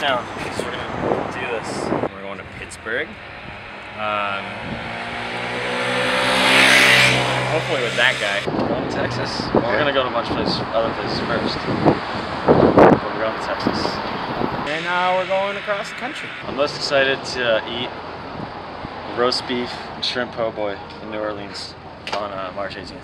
town, so we're gonna do this. We're going to Pittsburgh. Hopefully with that guy. We're going to Texas. Well, we're gonna go to a bunch of other places first. But we're going to Texas. And we're going across the country. I'm most excited to eat roast beef and shrimp po' boy in New Orleans on March 18th.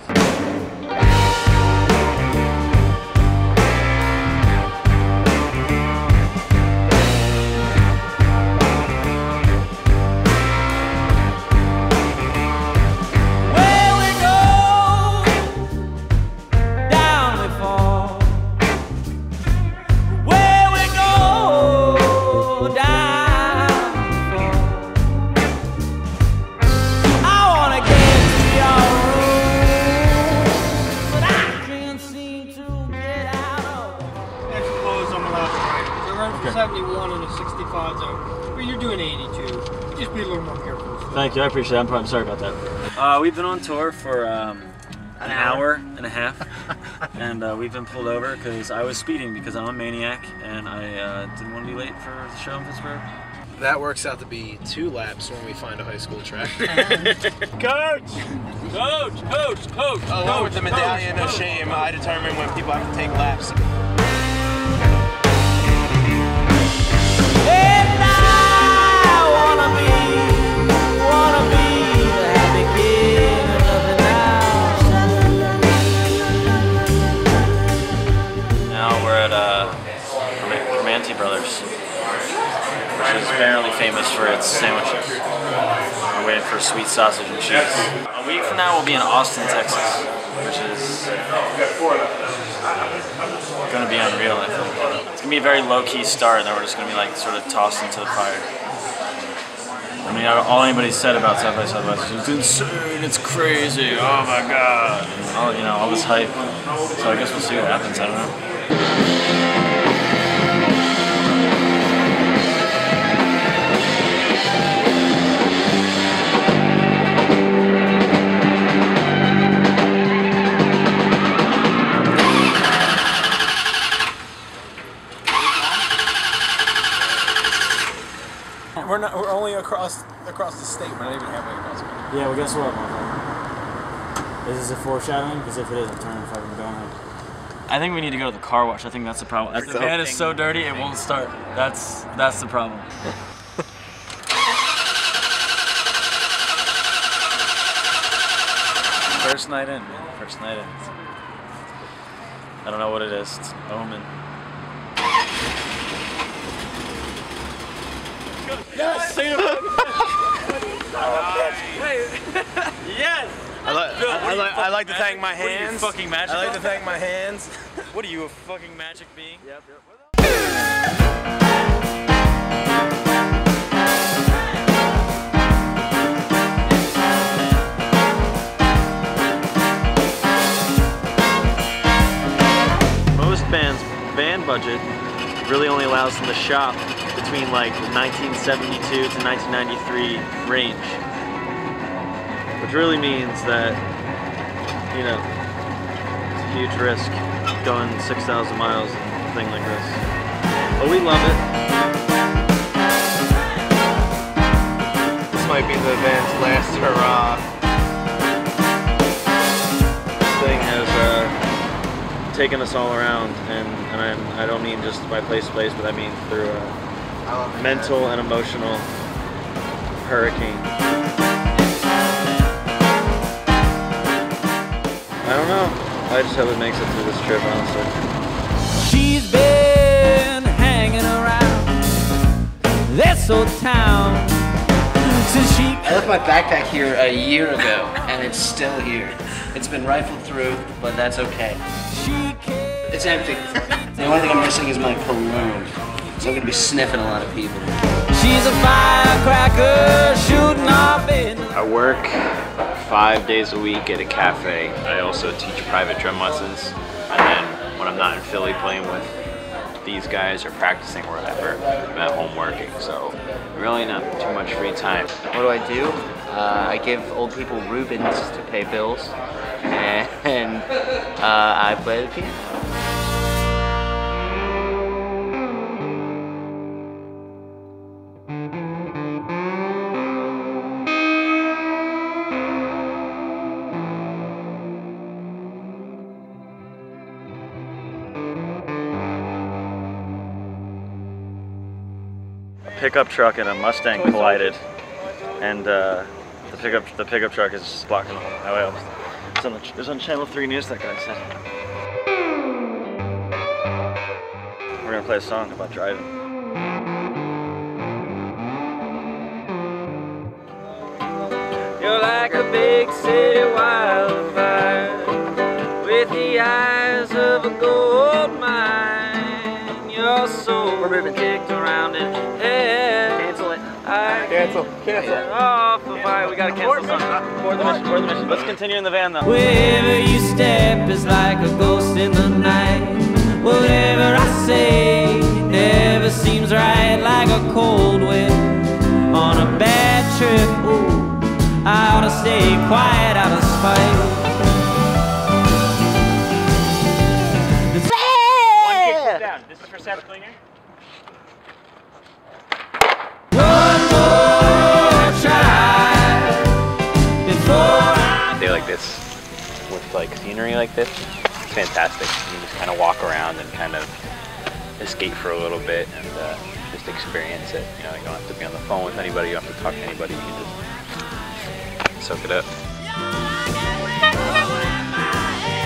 For 71 in a 65 zone, but you're doing 82. Just be a little more careful. Thank you, I appreciate it. I'm sorry about that. We've been on tour for an hour and a half, and we've been pulled over because I was speeding because I'm a maniac and I didn't want to be late for the show in Pittsburgh. That works out to be 2 laps when we find a high school track. Coach! Coach! Coach! Coach! Along with the medallion of shame, I determine when people have to take laps. Brothers, which is apparently famous for its sandwiches. We're waiting for sweet sausage and cheese. A week from now we'll be in Austin, Texas, which is going to be unreal, I think. It's going to be a very low-key start, and then we're just going to be like sort of tossed into the fire. I mean, all anybody said about South by Southwest is it's insane, it's crazy, oh my god, and all, you know, all this hype. So I guess we'll see what happens, I don't know. We're only across the state. We're not even halfway across the country. Yeah, well, guess what, motherfucker? Is this a foreshadowing? Because if it is, I'm turning fucking going. I think we need to go to the car wash. I think that's the problem. The van is so dirty, it won't start. That's the problem. First night in, man. First night in. I don't know what it is. It's an omen. Yes! Yes! I like to thank my hands. What are you, fucking magic? I like to thank my hands. What are you, a fucking magic being? Yep. Most bands' band budget really only allows them to shop between like 1972 to 1993 range, which really means that, you know, it's a huge risk going 6,000 miles and a thing like this. But we love it. This might be the band's last hurrah. This thing has taken us all around, and I don't mean just by place to place, but I mean through mental and emotional hurricane. I don't know. I just hope it makes it through this trip, honestly. She's been hanging around this old town since she... I left my backpack here a year ago, and it's still here. It's been rifled through, but that's okay. It's empty. The only thing I'm missing is my cologne. So I'm gonna be sniffing a lot of people. She's a firecracker shooting off in. I work 5 days a week at a cafe. I also teach private drum lessons. And then when I'm not in Philly playing with these guys or practicing or whatever, I'm at home working. So really not too much free time. What do? I give old people Rubens to pay bills. And I play the piano. pickup truck and a Mustang collided, and the pickup truck is blocking the whole highway. It was on Channel 3 News, that guy said. We're gonna play a song about driving. You're like a big city wildfire with the eyes of a gold mine. Your soul kicked around in hell. Cancel it. Cancel. Off the fire. We gotta cancel something. For the mission. Let's continue in the van though. Wherever you step is like a ghost in the night. Whatever I say never seems right, like a cold wind on a bad trip. Ooh, I ought to stay quiet out of spite. One kick down. This is for Seth Klinger. One more try before A day like this, with like scenery like this, it's fantastic. You can just kind of walk around and kind of escape for a little bit and just experience it. You know, you don't have to be on the phone with anybody, you don't have to talk to anybody, you can just soak it up.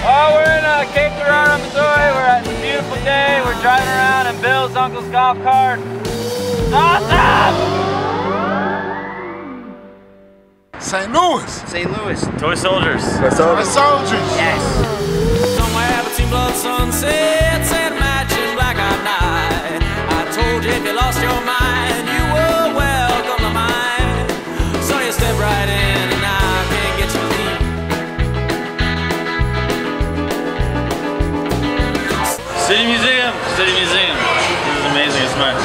Oh, we're in Cape Girardeau, Missouri. We're at a beautiful day. We're driving around in Bill's uncle's golf cart. It's awesome! St. Louis. St. Louis. Toy Soldiers. The soldiers. Yes. Somewhere between blood sunsets and matching black-eyed night, I told you if you lost your mind, you were welcome to mine. So you step right in and I can't get you clean. City Museum. City Museum. This is amazing. It's smart.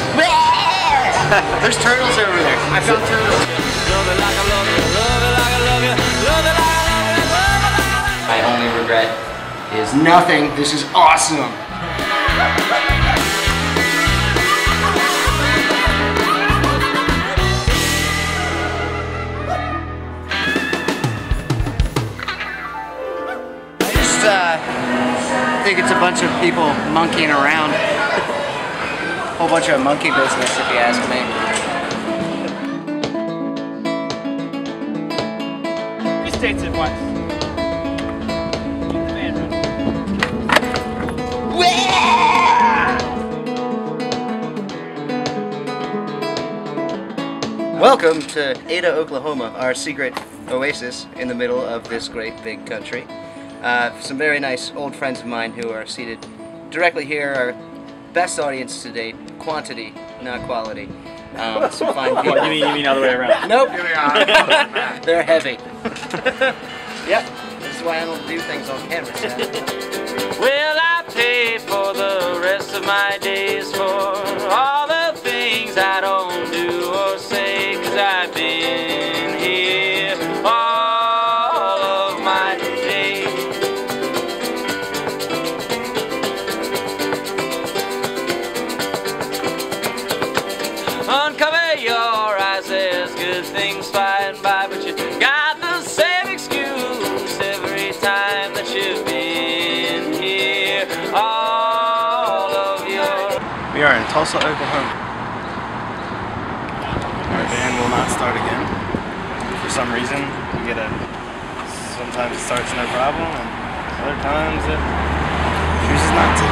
There's turtles over there. I found turtles. Love it like I love you, love it like I love you, love it like I love you, love it like I love you. My only regret is nothing. This is awesome. I just think it's a bunch of people monkeying around. Whole bunch of monkey business, if you ask me. States it once. Welcome to Ada, Oklahoma, our secret oasis in the middle of this great big country. Some very nice old friends of mine who are seated directly here. Our best audience to date, quantity, not quality. Some fine people. You mean the other way around? Nope. They're heavy. Yep. This is why I don't do things on camera, Seth. Will I pay for the rest of my days for all the things I don't do or say? 'Cause I've been here all of my days. Uncover your eyes, there's good things flying by, but you got the same excuse every time that you've been here. All of your... We are in Tulsa, Oklahoma. Our van will not start again. For some reason, sometimes it starts no problem, and other times it chooses not to.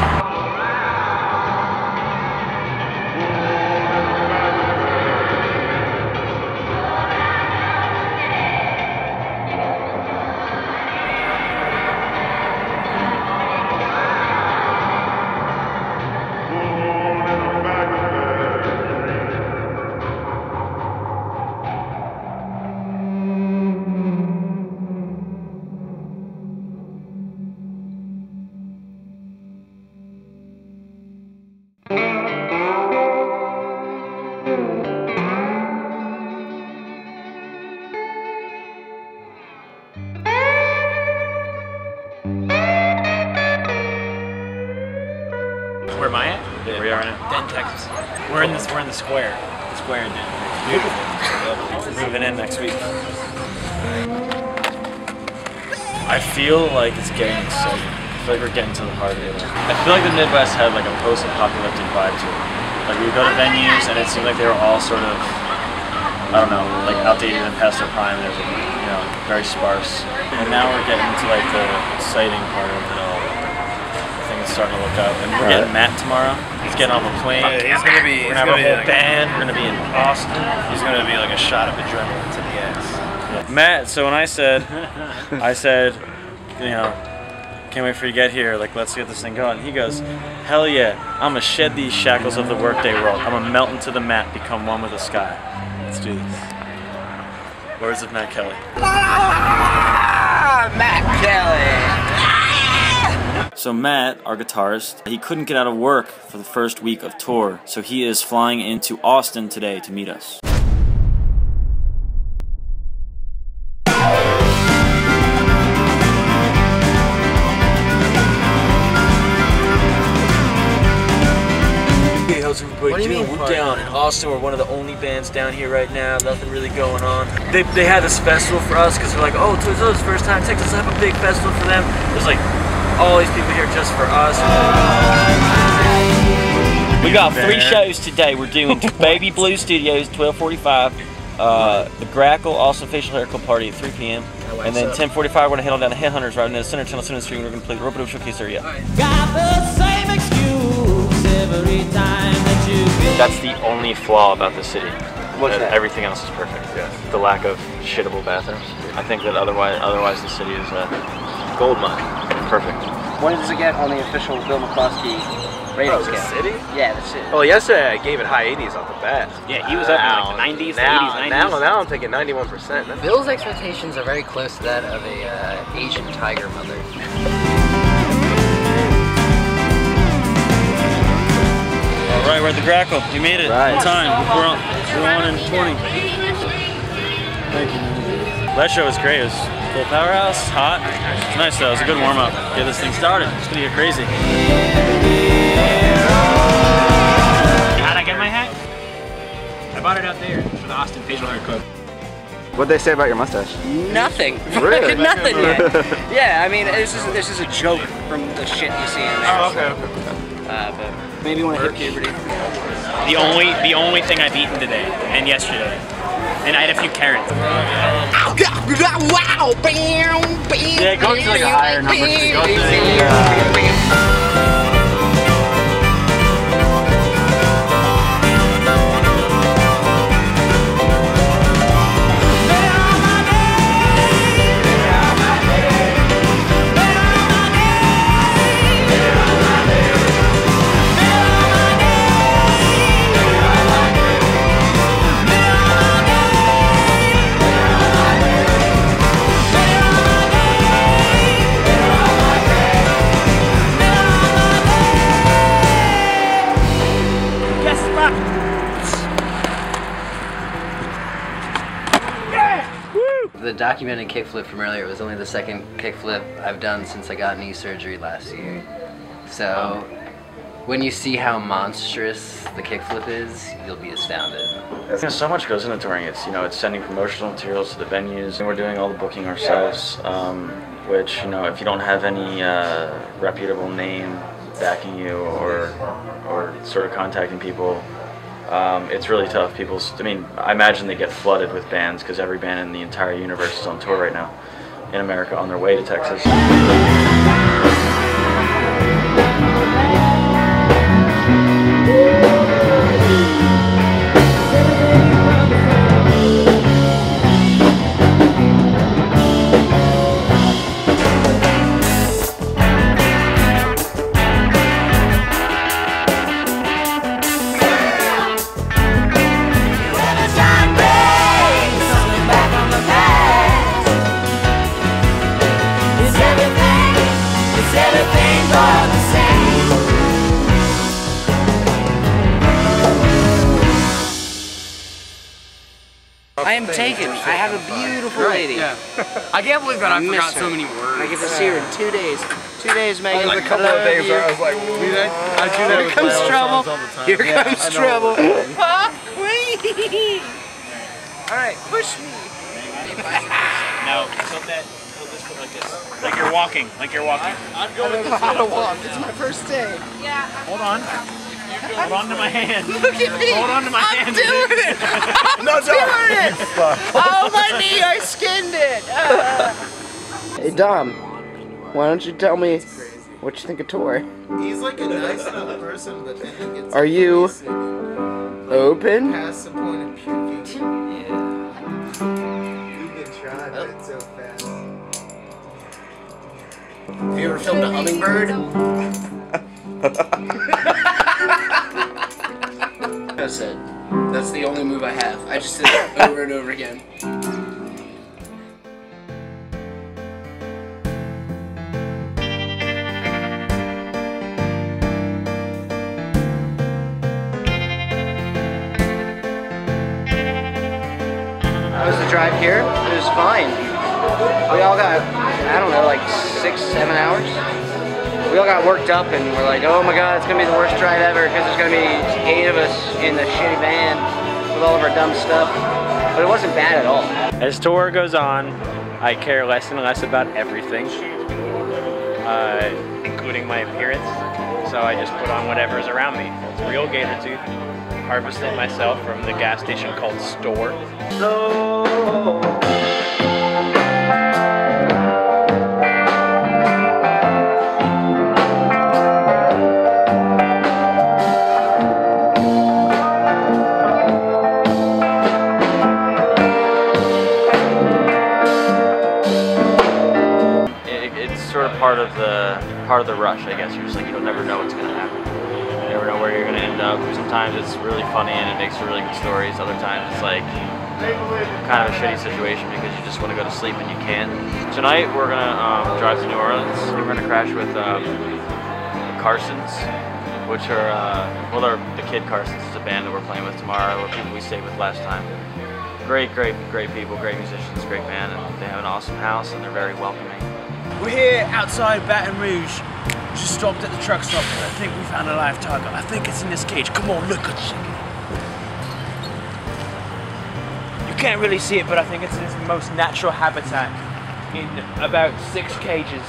Where am I at? Yeah, where you are right now. Denton, Texas. We're in the square. The square in Denton. Beautiful. We're moving in next week. I feel like it's getting exciting. I feel like we're getting to the heart of it. I feel like the Midwest had like a post-apocalyptic vibe to it. Like we would go to venues and it seemed like they were all sort of, I don't know, like outdated and past their prime. They were, you know, very sparse. And now we're getting into like the exciting part of it all. I think it's starting to look up. And we're getting Matt tomorrow. He's getting off a plane. He's gonna be. We're gonna have a whole band. We're gonna be in Austin. He's gonna be like a shot of adrenaline to the ass. Yeah. Matt. So when I said, you know, can't wait for you to get here. Like, let's get this thing going. He goes, hell yeah! I'm gonna shed these shackles of the workday world. I'm gonna melt into the mat, become one with the sky. Let's do this. Words of Matt Kelly. Matt Kelly! So Matt, our guitarist, he couldn't get out of work for the first week of tour, so he is flying into Austin today to meet us. What do you mean? We're down in Austin. We're one of the only bands down here right now. Nothing really going on. They had this festival for us because they're like, oh, Toyota's first time Texas. Let's have a big festival for them. There's like all these people here just for us. We got 3 shows today. We're doing Baby Blue Studios, 12:45. The Grackle, Austin Facial Hair Club Party at 3 p.m. And then 10:45, we're going to head on down to Headhunters right in the Center Tunnel, Center Street. We're going to play the Rope Showcase area. Got the same excuse every time that you get. That's the only flaw about the city. What's that? Everything else is perfect. Yeah. The lack of shittable bathrooms. I think that otherwise the city is a gold mine. Perfect. What does it get on the official Bill McCluskey rating scale? The city? Yeah, the city. Well, yesterday I gave it high 80s off the bat. Yeah, he was up in like the 90s, now, 80s, 90s. Now I'm thinking 91%. Bill's expectations are very close to that of a Asian tiger mother. All right, we're at the Grackle. You made it. Right. On time. We're on in 20. Thank you. Last show was great. It was full powerhouse, hot. It's nice though. It was a good warm up. Get this thing started. It's gonna get crazy. How'd I get my hat? I bought it out there for the Austin Facial Hair Club. What'd they say about your mustache? Nothing. Really? Nothing yet. Yeah, I mean, this is a joke from the shit you see in there. Oh, okay. But maybe when I hit puberty. The only thing I've eaten today and yesterday. And I had a few carrots. Yeah, go to like a higher number. Go to The documented kickflip from earlier was only the second kickflip I've done since I got knee surgery last year. So when you see how monstrous the kickflip is, you'll be astounded. You know, so much goes into touring. It's, you know, it's sending promotional materials to the venues, and we're doing all the booking ourselves. Which, you know, if you don't have any reputable name backing you or sort of contacting people, it's really tough. I mean, I imagine they get flooded with bands because every band in the entire universe is on tour right now in America on their way to Texas. I am taken. I have a beautiful lady. Yeah. I can't believe that I forgot her. so many words. I get to see her in 2 days. 2 days, Megan. There's a couple of days where I was like, I do that with my own songs all the time. Here comes trouble. Alright, push me. No, tilt this foot like this. Like you're walking. Like you're walking. I don't know how to walk. It's my first day. Hold on. Hold on to my hand. Look at me. Hold on to my I'm hand. doing it. I'm doing it. Oh, my knee, I skinned it. Hey, Dom, why don't you tell me what you think of Tor? He's like a nice enough person, but then he gets. Are you open? Past the point of puking. Yeah. You can try, but it's so fast. Have you ever filmed a hummingbird? That's it. That's the only move I have. I just did it over and over again. How was the drive here? It was fine. We all got, I don't know, like 6-7 hours. We all got worked up and we're like, oh my god, it's gonna be the worst drive ever because there's gonna be 8 of us in the shitty van with all of our dumb stuff. But it wasn't bad at all. As tour goes on, I care less and less about everything, including my appearance. So I just put on whatever's around me. It's real gator tooth, harvested myself from the gas station called Store. It's sort of part of the rush, I guess. You're just like, you'll never know what's gonna happen. You never know where you're gonna end up. Sometimes it's really funny and it makes for really good stories. Other times it's like kind of a shitty situation because you just want to go to sleep and you can't. Tonight we're gonna drive to New Orleans. We're gonna crash with the Carsons, which are well, they're the Kid Carsons. It's a band that we're playing with tomorrow. Or people we stayed with last time. Great people, great musicians, great band, and they have an awesome house and they're very welcoming. We're here outside Baton Rouge. Just stopped at the truck stop. I think we found a live tiger. I think it's in this cage. Come on, look at it. You can't really see it, but I think it's in its most natural habitat in about 6 cages.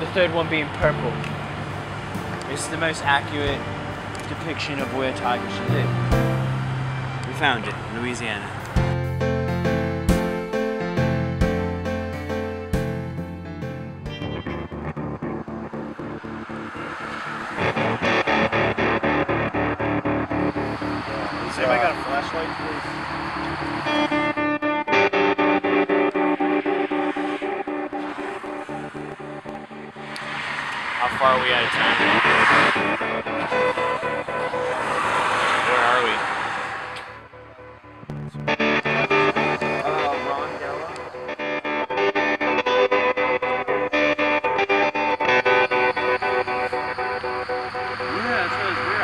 The third one being purple. It's the most accurate depiction of where tigers should live. We found it in Louisiana. Does anybody got a flashlight, please? How far are we out of time? Where are we? Yeah, that's really weird.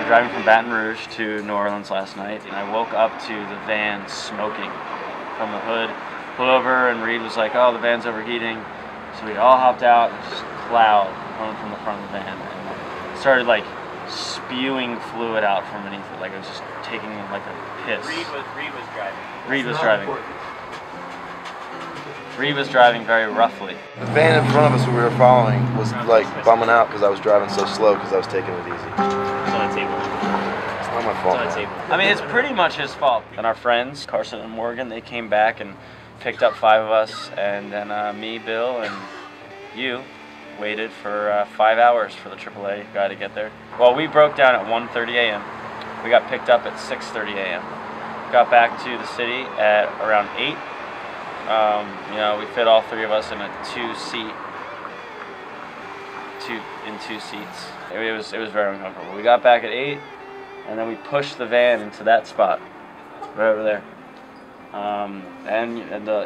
Driving from Baton Rouge to New Orleans last night, and I woke up to the van smoking from the hood. Pulled over, and Reed was like, "Oh, the van's overheating." So we all hopped out, and just cloud coming from the front of the van, and it started like spewing fluid out from beneath it, like it was just taking like a piss. Reed was driving. Reed was driving. Reed was driving very roughly. The van in front of us who we were following was like bumming out because I was driving so slow because I was taking it easy. It's on the table. It's not my fault. It's on the table. I mean, it's pretty much his fault. And our friends, Carson and Morgan, they came back and picked up 5 of us, and then me, Bill, and you waited for 5 hours for the AAA guy to get there. Well, we broke down at 1:30 a.m. We got picked up at 6:30 a.m. Got back to the city at around 8. You know, we fit all 3 of us in a 2-seat, in 2 seats. It was very uncomfortable. We got back at 8, and then we pushed the van into that spot, right over there.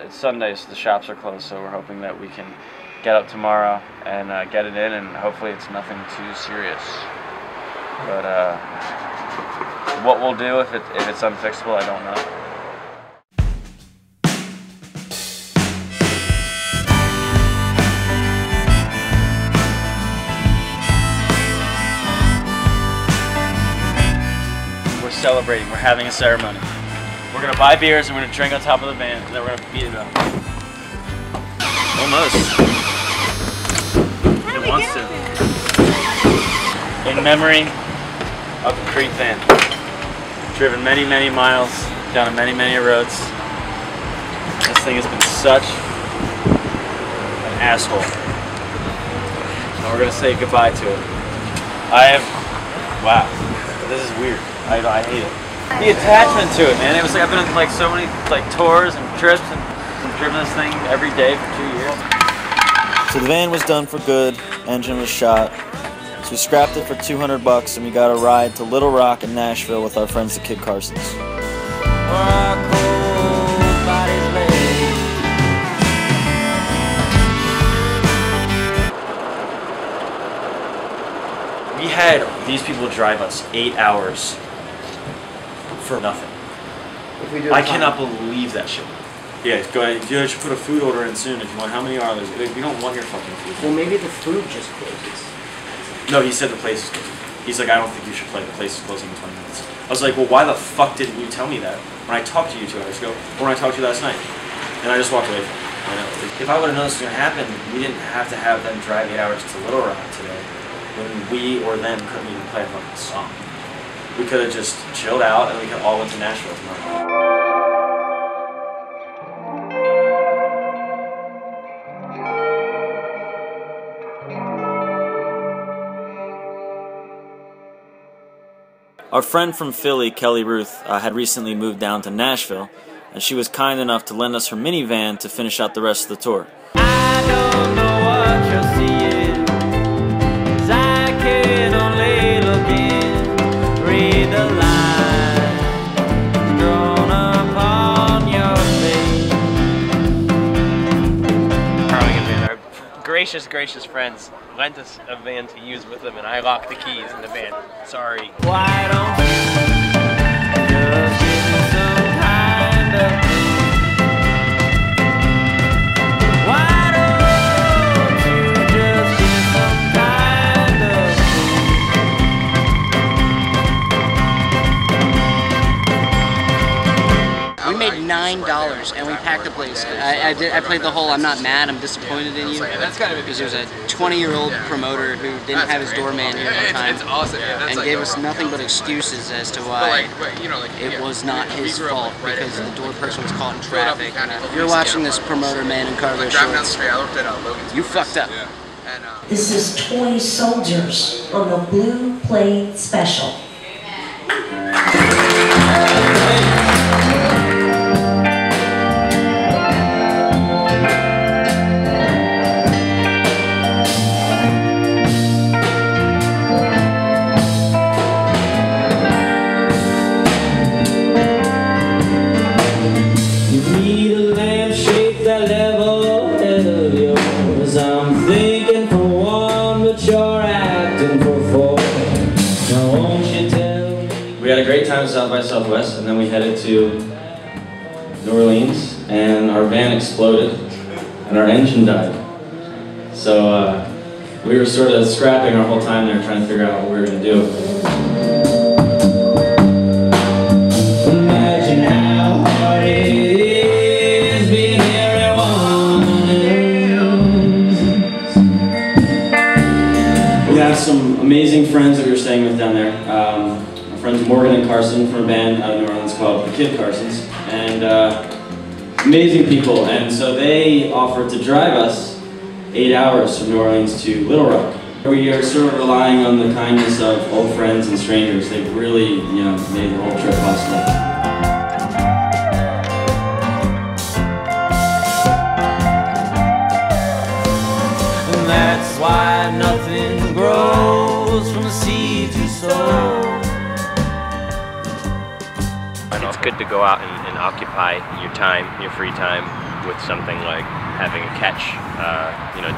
It's Sunday, so the shops are closed, so we're hoping that we can get up tomorrow and get it in, and hopefully it's nothing too serious. But what we'll do if it's unfixable, I don't know. celebrating. We're having a ceremony. We're gonna buy beers and we're gonna drink on top of the van, and then we're gonna beat it up. Almost. It wants to. In memory of the Crete van. Driven many, many miles down many, many roads. This thing has been such an asshole. And we're gonna say goodbye to it. Wow, this is weird. I hate it. The attachment to it, man. It was like I've been on like so many like tours and trips and driven this thing every day for 2 years. So the van was done for good, engine was shot. So we scrapped it for $200 and we got a ride to Little Rock in Nashville with our friends the Kid Carsons. We had these people drive us 8 hours for nothing. I cannot believe that shit. Yeah, go ahead. You should put a food order in soon if you want. How many are there? We don't want your fucking food. Well, maybe the food just closes. No, he said the place is closing. He's like, I don't think you should play. The place is closing in 20 minutes. I was like, well, why the fuck didn't you tell me that when I talked to you 2 hours ago, or when I talked to you last night? And I just walked away from it. I know. If I would have known this was going to happen, we didn't have to have them drive 8 hours to Little Rock today when we or them couldn't even play a fucking song. We could have just chilled out and we could all went to Nashville tomorrow. Our friend from Philly, Kelly Ruth, had recently moved down to Nashville, and she was kind enough to lend us her minivan to finish out the rest of the tour. I don't know what you're seeing, 'cause I can only look in, read the lines drawn upon your face. Borrowing a van. Our gracious friends lent us a van to use with them, and I locked the keys in the van. Sorry. Why don't you just give me some kind of Why don't you just give me some kind of We made $9 and we packed the place. I played the whole I'm not mad, I'm disappointed in you. Because there's a 20-year-old promoter who didn't have his doorman here one time and gave us nothing but excuses as to why it was not his fault because the door person was caught in traffic. If you're watching this promoter man in cargo shorts, you fucked up. This is Toy Soldiers on the Blue Plate Special. We had a great time at South by Southwest, and then we headed to New Orleans, and our van exploded, and our engine died. So we were sort of scrapping our whole time there, trying to figure out what we were going to do. Imagine how hard it is being everyone. We have some amazing friends that we were staying with down there. Friends Morgan and Carson from a band out of New Orleans called the Kid Carsons, and amazing people. And so they offered to drive us 8 hours from New Orleans to Little Rock. We are sort of relying on the kindness of old friends and strangers. They've really, made the whole trip possible. And that's why nothing grows from the seeds you sow. It's good to go out and occupy your time, your free time, with something like having a catch,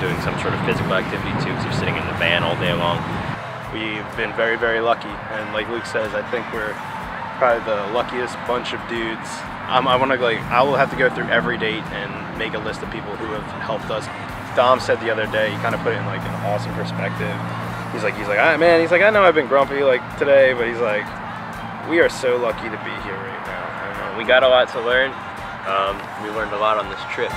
doing some sort of physical activity too, because you're sitting in the van all day long. We've been very, very lucky, and like Luke says, I think we're probably the luckiest bunch of dudes. I will have to go through every date and make a list of people who have helped us. Dom said the other day, he kind of put it in like an awesome perspective. He's like, I know I've been grumpy like today, but he's like, we are so lucky to be here right now. We got a lot to learn. We learned a lot on this trip.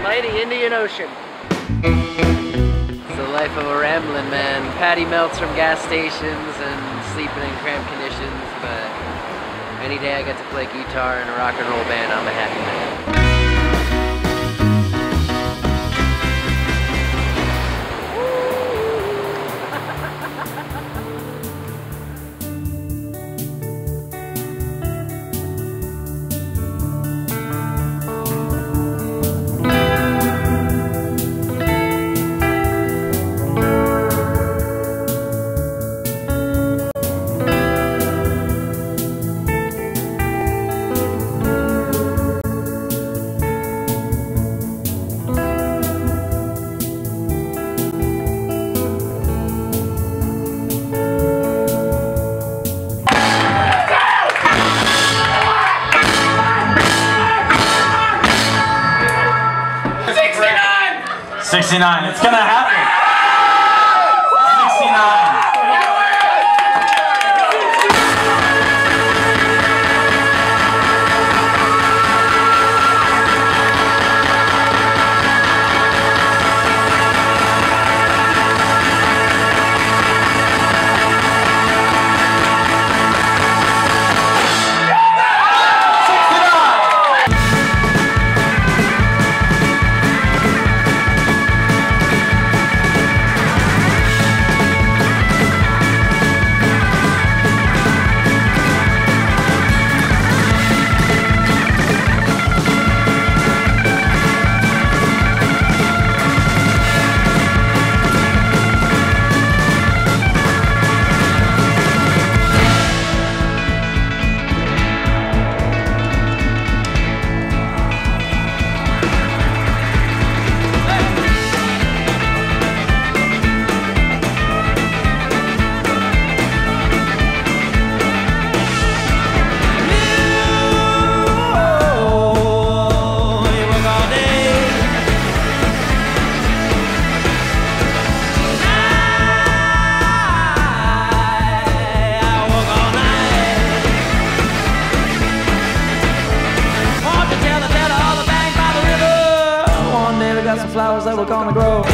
Mighty Indian Ocean. It's the life of a rambling man. Patty melts from gas stations and sleeping in cramped conditions, but any day I get to play guitar in a rock and roll band, I'm a happy man. It's gonna happen. 69. Flowers that we're gonna grow.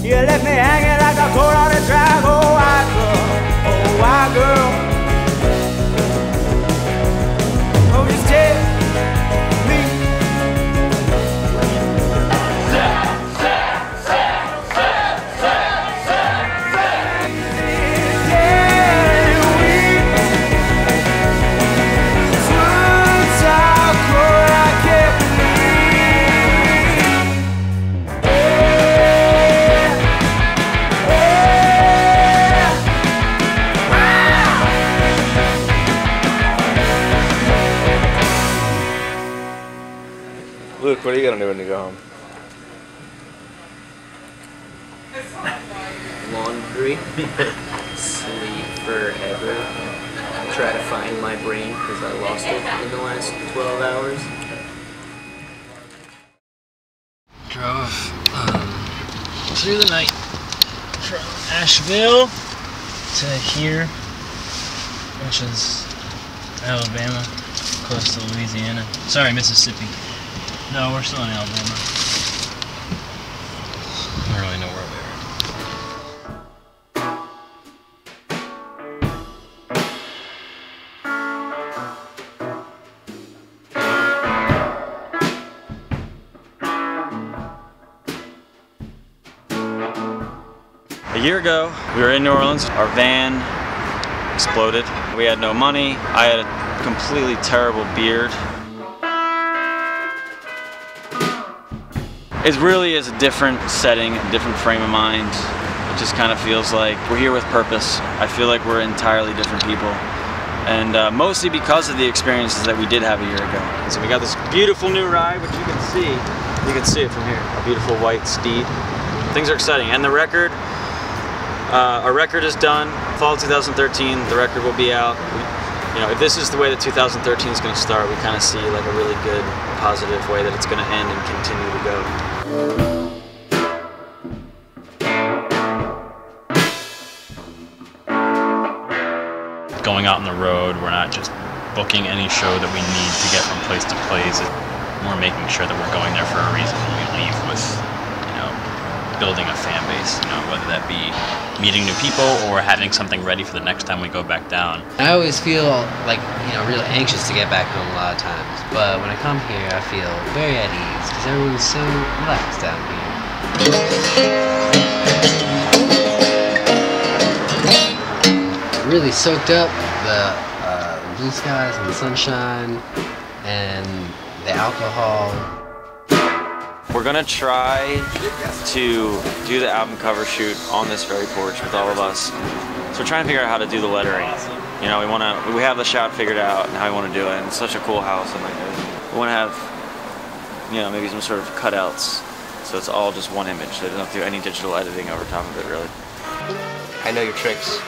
You left me hanging like a coat on a drag. Oh, white girl, oh, white girl. Oh, just tell me. Yeah, we you gonna do when you go home? Laundry, sleep forever, try to find my brain because I lost it in the last 12 hours. Drove through the night from Asheville to here, which is Alabama, close to Louisiana. Sorry, Mississippi. No, we're still in Alabama. I don't really know where we are. A year ago, we were in New Orleans. Our van exploded. We had no money. I had a completely terrible beard. It really is a different setting, a different frame of mind. It just kind of feels like we're here with purpose. I feel like we're entirely different people. And mostly because of the experiences that we did have a year ago. And so we got this beautiful new ride, which you can see. You can see it from here. A beautiful white steed. Things are exciting. And the record, our record is done. Fall of 2013, the record will be out. You know, if this is the way that 2013 is going to start, we kind of see like a really good, positive way that it's going to end and continue to go. Going out on the road, we're not just booking any show that we need to get from place to place. We're making sure that we're going there for a reason. We leave with, you know, building a fan base, you know, whether that be meeting new people or having something ready for the next time we go back down. I always feel like, you know, real anxious to get back home a lot of times, but when I come here I feel very at ease because everyone's so relaxed down here. Really soaked up the blue skies and the sunshine and the alcohol. We're gonna try to do the album cover shoot on this very porch with all of us. So we're trying to figure out how to do the lettering. You know, we have the shot figured out and how we want to do it. And it's such a cool house, and like we want to have, you know, maybe some sort of cutouts, so it's all just one image. So you don't have to do any digital editing over top of it, really. I know your tricks.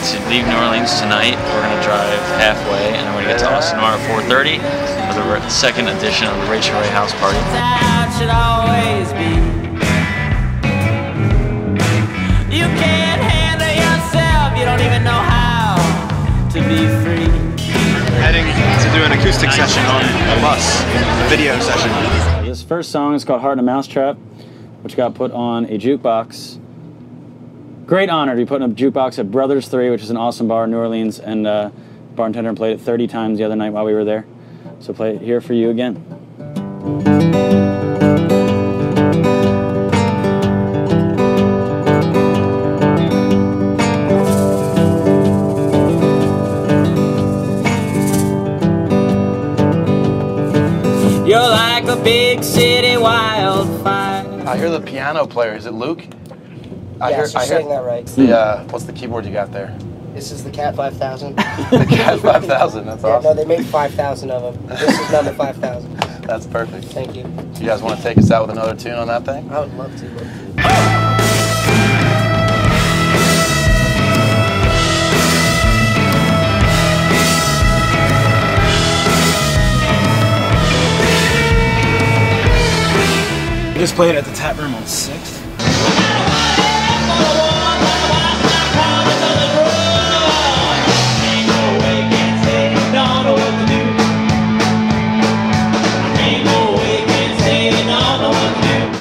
To leave New Orleans tonight. We're going to drive halfway and then we're going to get to Austin tomorrow at 4:30 for the second edition of the Rachel Ray House Party. Should always be. You can't handle yourself, you don't even know how to be free. Heading to do an acoustic session on a bus, a video session. This first song is called Heart in a Mousetrap, which got put on a jukebox. Great honor to be putting a jukebox at Brothers 3, which is an awesome bar in New Orleans, and bartender played it 30 times the other night while we were there. So play it here for you again. You're like a big city wildfire. I hear the piano player. Is it Luke? Yes, you're saying that right. What's the keyboard you got there? This is the Cat 5000. The Cat 5000, that's awesome. No, they made 5,000 of them. This is number 5,000. That's perfect. Thank you. You guys want to take us out with another tune on that thing? I would love to. Just played at the Tap Room on 6th.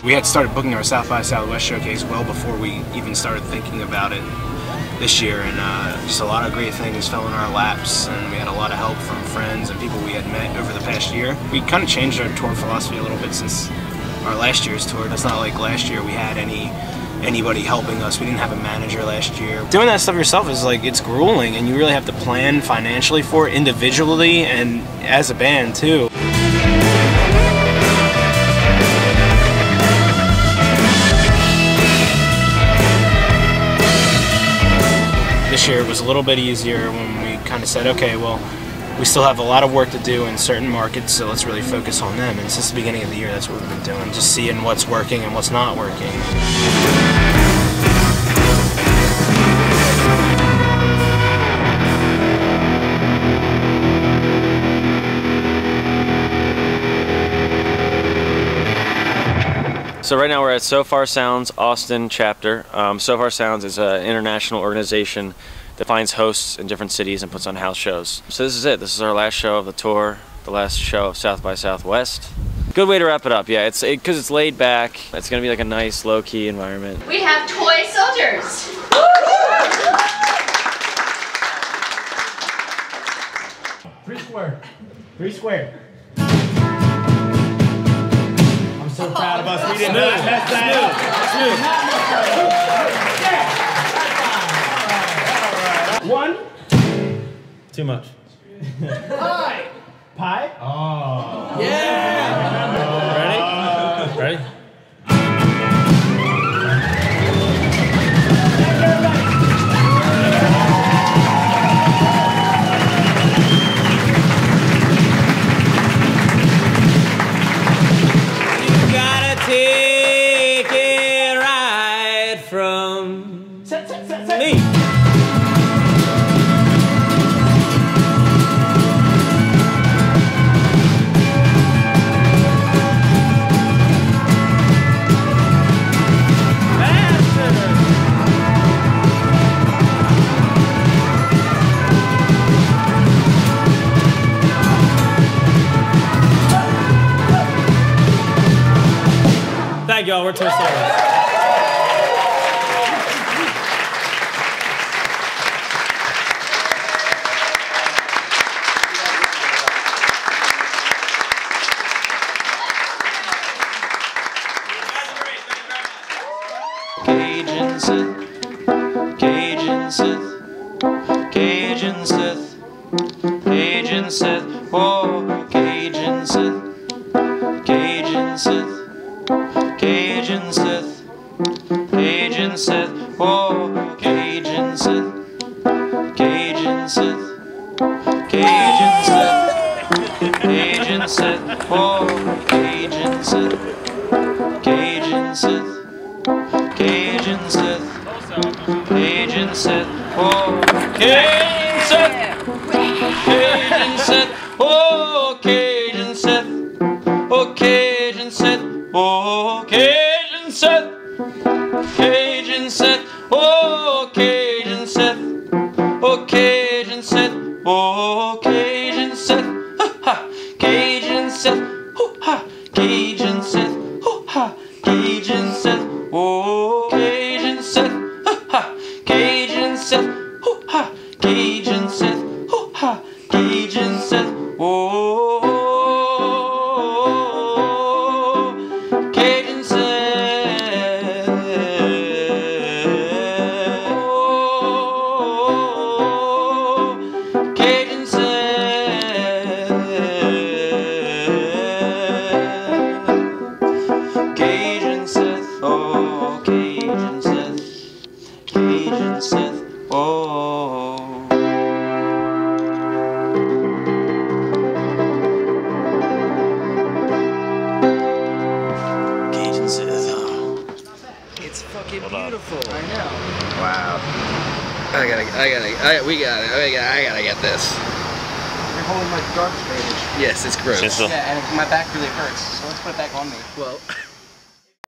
We had started booking our South by Southwest showcase well before we even started thinking about it this year, and just a lot of great things fell in our laps, and we had a lot of help from friends and people we had met over the past year. We kind of changed our tour philosophy a little bit since our last year's tour. It's not like last year we had anybody helping us. We didn't have a manager last year. Doing that stuff yourself is like, it's grueling, and you really have to plan financially for it individually and as a band too. This year it was a little bit easier when we kind of said, okay, well, we still have a lot of work to do in certain markets, so let's really focus on them. And since the beginning of the year, that's what we've been doing, just seeing what's working and what's not working. So right now we're at So Far Sounds Austin chapter. So Far Sounds is an international organization that finds hosts in different cities and puts on house shows. So this is it. This is our last show of the tour, the last show of South by Southwest. Good way to wrap it up, yeah. Because it's laid back. It's going to be like a nice, low-key environment. We have toy soldiers. 3 square. 3 square. I'm so proud of us. We didn't mess that up. 1. Too much. Pie. Pie? Oh. Yeah. Ready? Ready? Thank y'all, we're toy soldiers. Cajun Seth, Cajun Seth, Cajun Seth, Cajun Seth, oh, Cajun Seth, Cajun Seth, Cajun Seth, Cajun Seth, oh, Cajun Seth, Cajun Seth, Cajun Seth, Cajun Seth, oh, Cajun Seth, Cajun Seth. Cajun Seth, Cajun Seth, oh, Cajun Seth, Cajun Seth, oh, Cajun Seth, oh, Cajun Seth, oh, Cajun Seth, Cajun Seth, oh, Cajun Seth, oh, Cajun Seth, oh, Cajun Seth, ha, Cajun Seth, ha, Cajun Seth, ha, Cajun Seth, oh, Cajun Seth, ha, Cajun Seth, ha, Cajun Seth, ha, Cajun Seth, oh, Cajun Seth, oh, Cajun Seth, Cajun Seth, oh, Cajun Seth, Cajun Seth, oh. Cajun Seth, oh. It's fucking beautiful. I know. Wow. I gotta get this. You're holding my garbage. Yes, it's gross. Yeah, and my back really hurts, so let's put it back on me. Well.